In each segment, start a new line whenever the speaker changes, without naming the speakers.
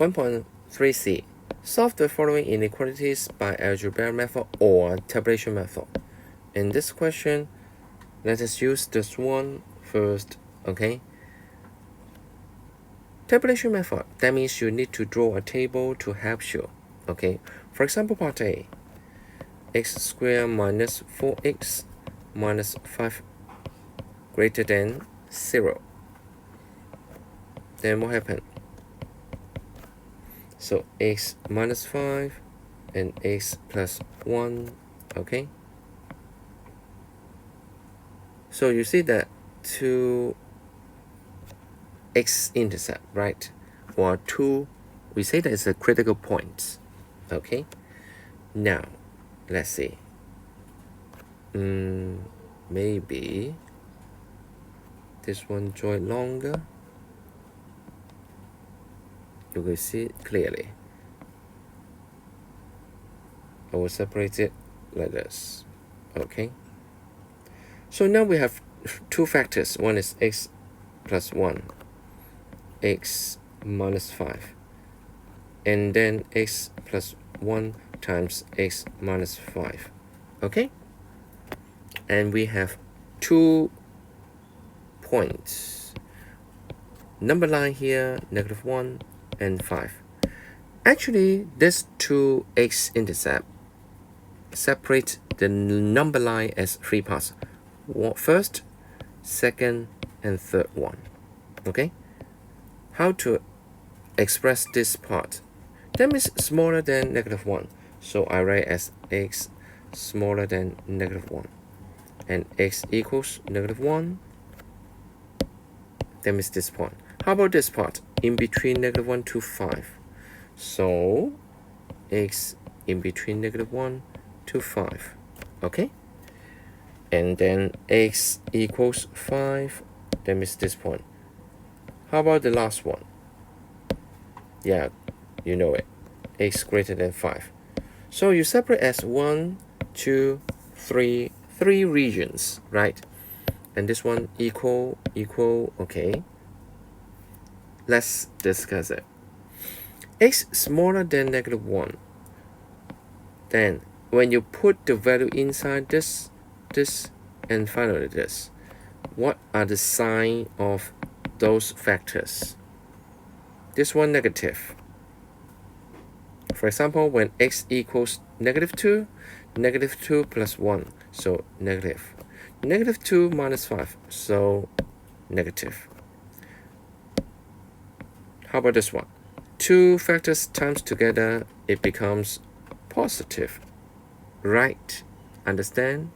1.3c. Solve the following inequalities by algebraic method or tabulation method. In this question, let us use this one first, okay? Tabulation method, that means you need to draw a table to help you, okay? For example, part A, x squared minus 4x minus 5 greater than 0. Then what happened? So x minus 5 and x plus 1, okay? So you see that two x-intercept, right? Or two, we say that it's a critical point, okay? Now, let's see. Maybe this one join longer. You will see it clearly. I will separate it like this, okay? So now we have two factors. One is x plus 1, x minus 5, and then x plus 1 times x minus 5, okay? And we have 2 points. Number line here, -1 and 5. Actually, these two x-intercept separate the number line as 3 parts. First, second, and third one, okay? How to express this part? That means smaller than -1. So I write as x smaller than -1. And x equals -1. That means this point. How about this part? In between -1 to 5. So x in between -1 to 5. Okay? And then x equals 5. That means this point. How about the last one? Yeah, you know it. X greater than 5. So you separate as 1, 2, 3, 3 regions, right? And this one equal, okay? Let's discuss it. X smaller than -1. Then when you put the value inside this, and finally this, what are the sign of those factors? This one negative. For example, when x equals -2, -2 plus 1, so negative. -2 minus 5, so negative. How about this one? Two factors times together, it becomes positive, right? Understand?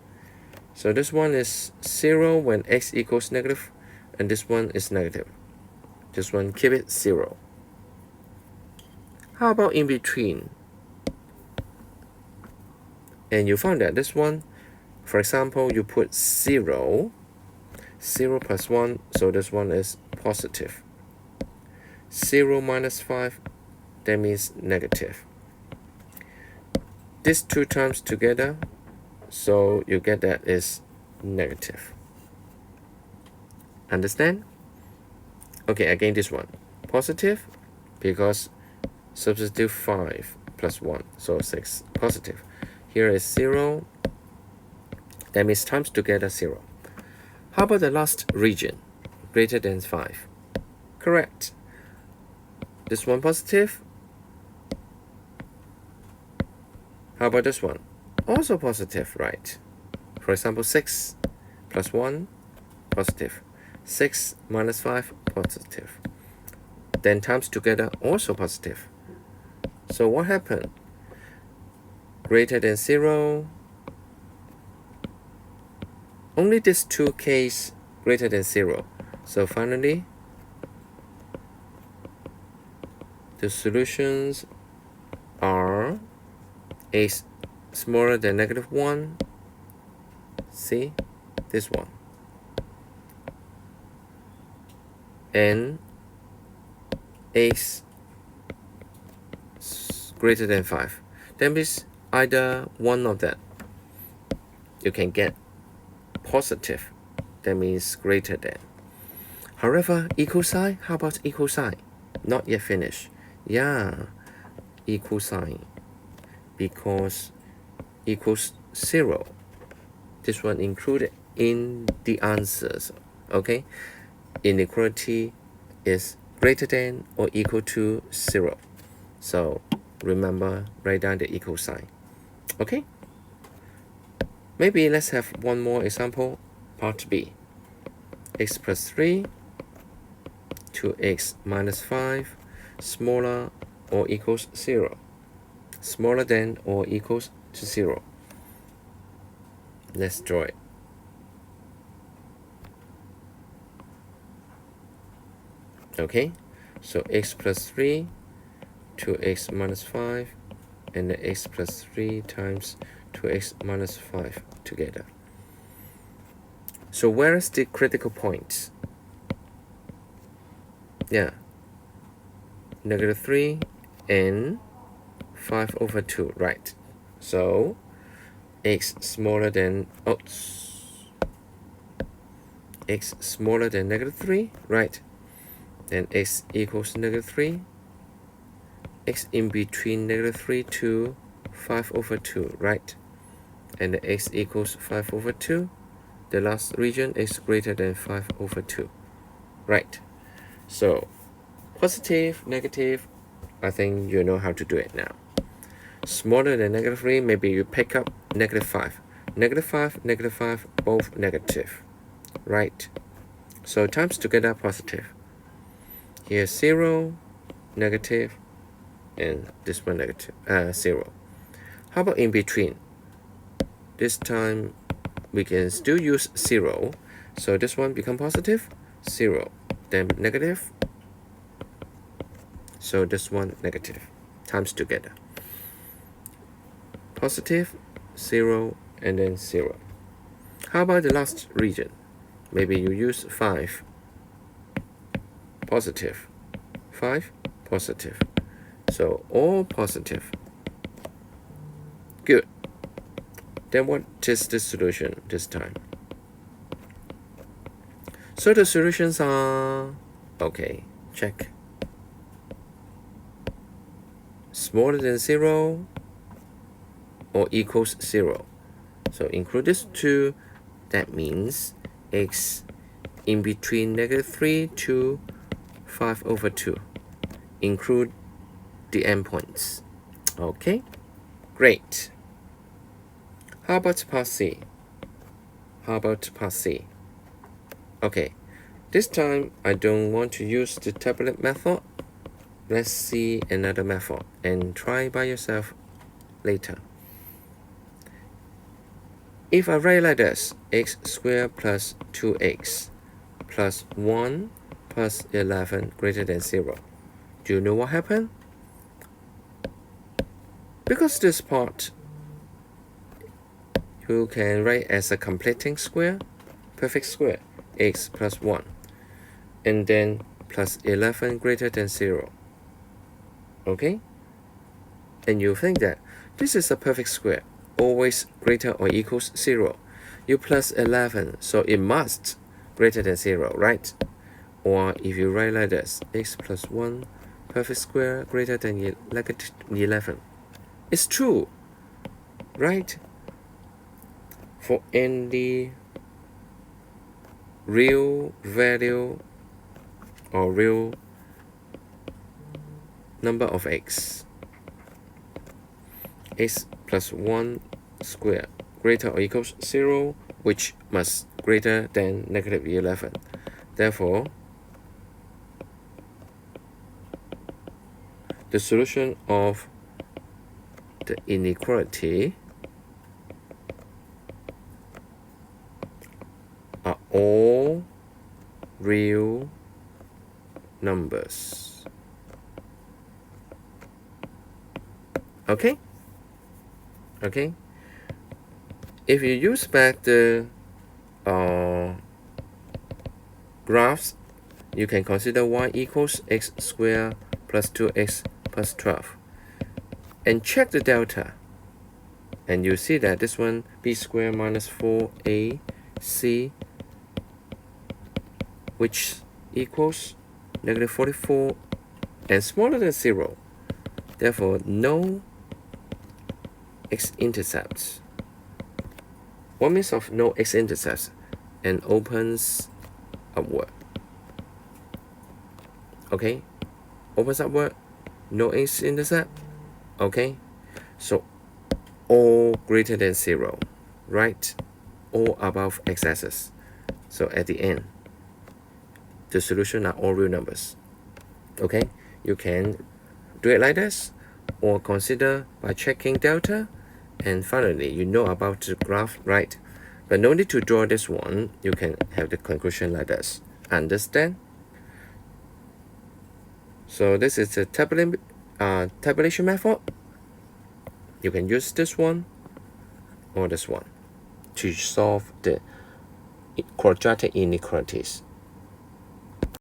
So this one is 0 when x equals negative, and this one is negative. This one, keep it 0. How about in between? And you find that this one, for example, you put 0 plus 1, so this one is positive. 0 minus 5, that means negative. These two terms together, so you get that is negative. Understand? Okay, again this one. Positive, because substitute 5 plus 1, so 6, positive. Here is 0, that means times together 0. How about the last region? Greater than 5. Correct. This one positive. How about this one? Also positive, right? For example, 6 plus 1, positive. 6 minus 5, positive. Then times together, also positive. So what happened? Greater than 0. Only these two cases greater than 0. So finally, the solutions are x smaller than -1. See this one, and x greater than 5. That means either one of that you can get positive. That means greater than. However, equal sign, how about equal sign? Not yet finished. Yeah, equal sign, because equals 0. This one included in the answers, okay? Inequality is greater than or equal to 0. So remember, write down the equal sign, okay? Maybe let's have one more example, part B. X plus 3 to x minus 5 smaller or equals 0. Smaller than or equals to 0. Let's draw it. Okay, so x plus 3 to x minus 5 and the x plus 3 times 2x minus 5 together. So where is the critical point? Yeah, -3 and 5 over 2, right? So x smaller than, x smaller than -3, right? Then x equals -3, x in between -3 to 5 over 2, right? And the x equals 5 over 2. The last region is greater than 5 over 2, right? So positive, negative, I think you know how to do it now. Smaller than -3, maybe you pick up -5. -5, -5, both negative, right? So times together positive. Here's 0, negative, and this one negative, 0. How about in between? This time we can still use 0. So this one become positive, 0, then negative. So this one negative, times together. Positive, 0, and then 0. How about the last region? Maybe you use 5. Positive, 5, positive. So all positive. Good. Then what is the solution this time? So the solutions are, okay, check. Smaller than 0 or equals 0. So include this 2. That means x in between -3 to 5 over 2. Include the endpoints. Okay, great. How about part C? How about part C? Okay, this time I don't want to use the tablet method. Let's see another method and try by yourself later. If I write like this, x squared plus 2x plus 1 plus 11 greater than 0, do you know what happened? Because this part you can write as a completing square, perfect square, x plus 1, and then plus 11 greater than 0. Okay? And you think that this is a perfect square, always greater or equals 0. You plus 11, so it must greater than 0, right? Or if you write like this, x plus 1 perfect square greater than 11. It's true, right? For any real value or real number of x, x plus 1 square greater or equals 0, which must greater than -11. Therefore, the solution of the inequality are all real numbers. Okay? Okay? If you use back the graphs, you can consider y equals x squared plus 2x plus 12. And check the delta. And you see that this one, b squared minus 4ac, which equals -44 and smaller than 0. Therefore, no x-intercepts. What means of no x-intercepts? And opens upward. Okay, opens upward, no x-intercept. Okay, so all greater than 0, right? All above x-axis. So at the end, the solution are all real numbers. Okay, you can do it like this, or consider by checking delta, and finally you know about the graph, right? But no need to draw this one. You can have the conclusion like this. Understand? So this is the tabulation method. You can use this one or this one to solve the quadratic inequalities.